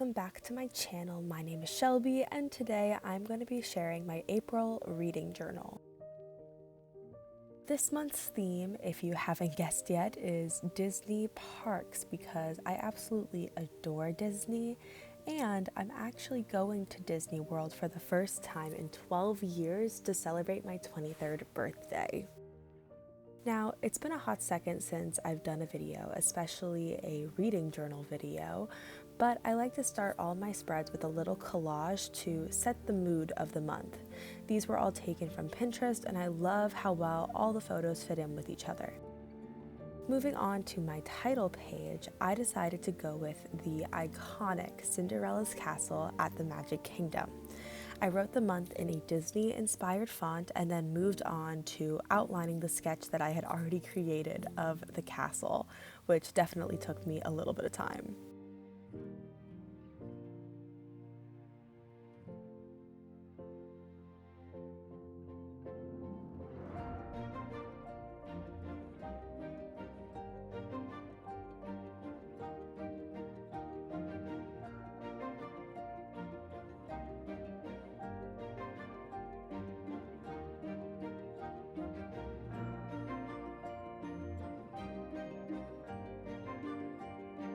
welcome back to my channel. My name is Shelby and today I'm going to be sharing my April reading journal. This month's theme, if you haven't guessed yet, is Disney parks because I absolutely adore Disney and I'm actually going to Disney World for the first time in 12 years to celebrate my 23rd birthday. Now, it's been a hot second since I've done a video, especially a reading journal video, but I like to start all my spreads with a little collage to set the mood of the month. These were all taken from Pinterest, and I love how well all the photos fit in with each other. Moving on to my title page, I decided to go with the iconic Cinderella's Castle at the Magic Kingdom. I wrote the month in a Disney-inspired font and then moved on to outlining the sketch that I had already created of the castle, which definitely took me a little bit of time.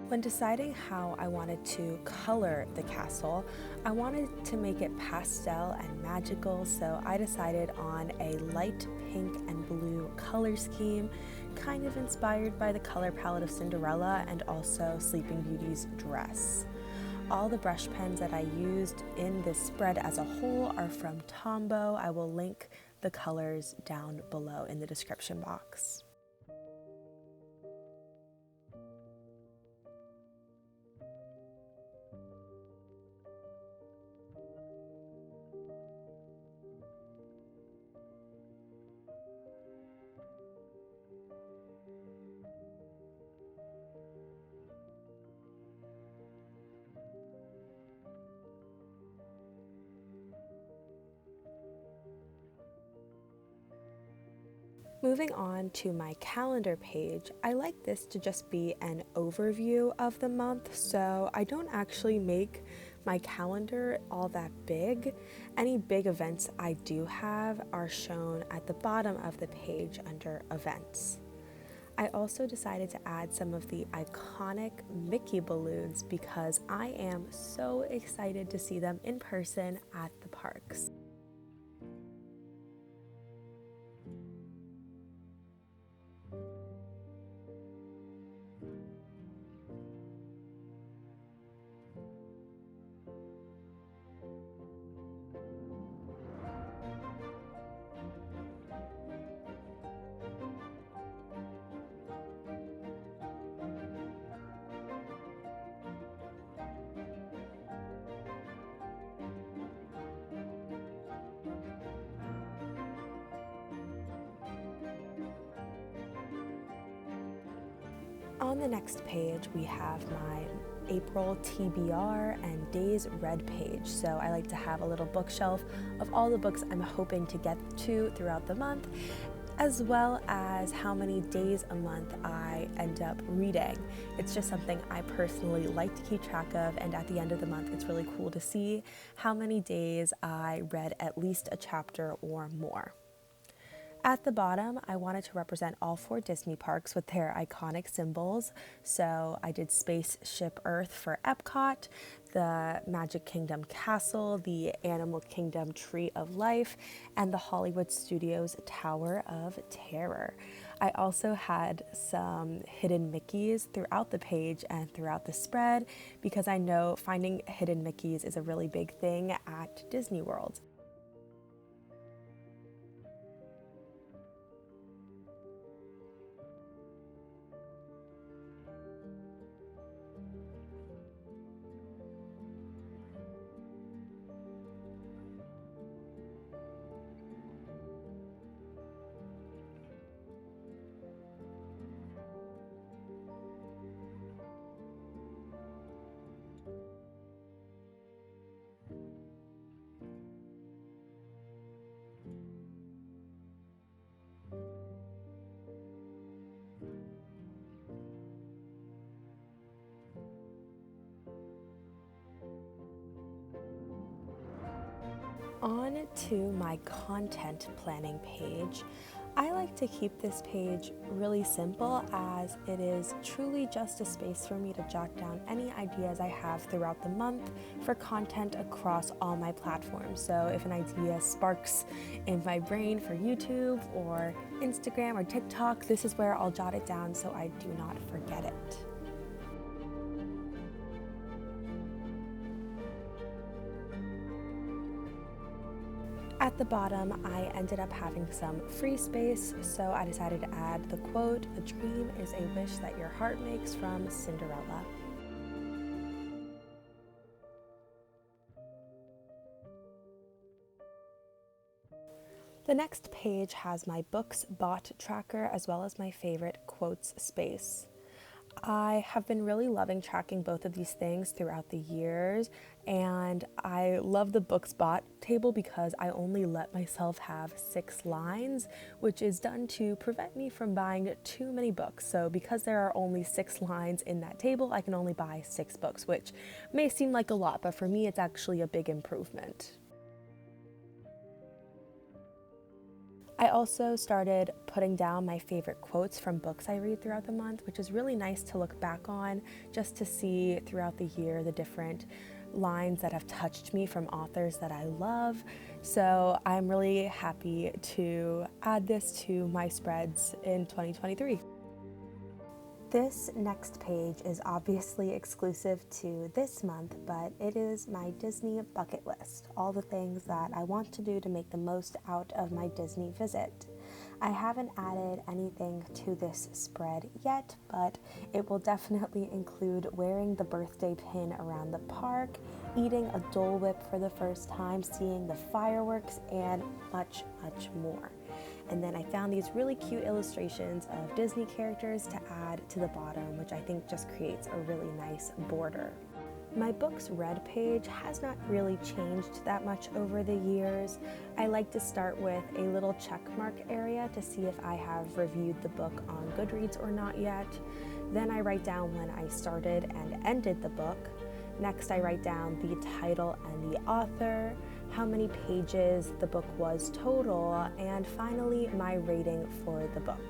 When deciding how I wanted to color the castle, I wanted to make it pastel and magical, so I decided on a light pink and blue color scheme, kind of inspired by the color palette of Cinderella and also Sleeping Beauty's dress. All the brush pens that I used in this spread as a whole are from Tombow. I will link the colors down below in the description box. Moving on to my calendar page, I like this to just be an overview of the month, so I don't actually make my calendar all that big. Any big events I do have are shown at the bottom of the page under events. I also decided to add some of the iconic Mickey balloons because I am so excited to see them in person at the parks. On the next page, we have my April TBR and Days Read page. So I like to have a little bookshelf of all the books I'm hoping to get to throughout the month, as well as how many days a month I end up reading. It's just something I personally like to keep track of, and at the end of the month, it's really cool to see how many days I read at least a chapter or more. At the bottom, I wanted to represent all 4 Disney parks with their iconic symbols. So I did Spaceship Earth for Epcot, the Magic Kingdom Castle, the Animal Kingdom Tree of Life, and the Hollywood Studios Tower of Terror. I also had some hidden Mickeys throughout the page and throughout the spread because I know finding hidden Mickeys is a really big thing at Disney World. On to my content planning page. I like to keep this page really simple, as it is truly just a space for me to jot down any ideas I have throughout the month for content across all my platforms. So if an idea sparks in my brain for YouTube or Instagram or TikTok, this is where I'll jot it down so I do not forget it. At the bottom, I ended up having some free space, so I decided to add the quote, "A dream is a wish that your heart makes," from Cinderella. The next page has my books bought tracker as well as my favorite quotes space. I have been really loving tracking both of these things throughout the years, and I love the books bought table because I only let myself have 6 lines, which is done to prevent me from buying too many books. So because there are only 6 lines in that table, I can only buy 6 books, which may seem like a lot, but for me it's actually a big improvement. I also started putting down my favorite quotes from books I read throughout the month, which is really nice to look back on, just to see throughout the year the different lines that have touched me from authors that I love. So I'm really happy to add this to my spreads in 2023. This next page is obviously exclusive to this month, but it is my Disney bucket list, all the things that I want to do to make the most out of my Disney visit. I haven't added anything to this spread yet, but it will definitely include wearing the birthday pin around the park, eating a Dole Whip for the first time, seeing the fireworks, and much, much more. And then I found these really cute illustrations of Disney characters to add to the bottom, which I think just creates a really nice border. My books read page has not really changed that much over the years. I like to start with a little check mark area to see if I have reviewed the book on Goodreads or not yet. Then I write down when I started and ended the book. Next, I write down the title and the author, how many pages the book was total, and finally, my rating for the book.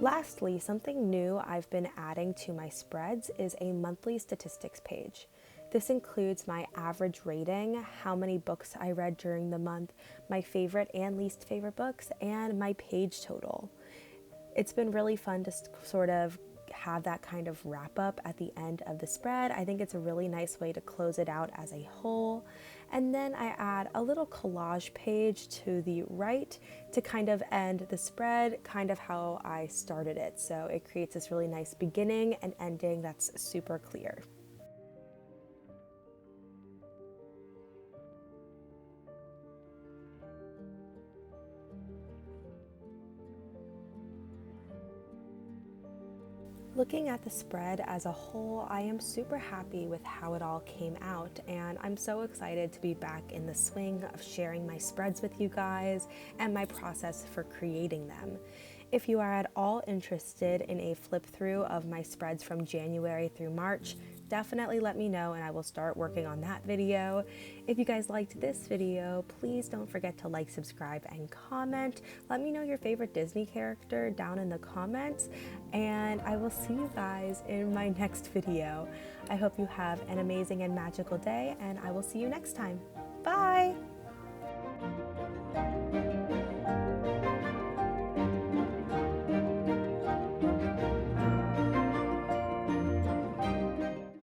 Lastly, something new I've been adding to my spreads is a monthly statistics page. This includes my average rating, how many books I read during the month, my favorite and least favorite books, and my page total. It's been really fun to sort of have that kind of wrap up at the end of the spread. I think it's a really nice way to close it out as a whole. And then I add a little collage page to the right to kind of end the spread, kind of how I started it. So it creates this really nice beginning and ending that's super clear. Looking at the spread as a whole, I am super happy with how it all came out, and I'm so excited to be back in the swing of sharing my spreads with you guys and my process for creating them. If you are at all interested in a flip through of my spreads from January through March, definitely let me know and I will start working on that video. If you guys liked this video, please don't forget to like, subscribe, and comment. Let me know your favorite Disney character down in the comments, and I will see you guys in my next video. I hope you have an amazing and magical day, and I will see you next time. Bye!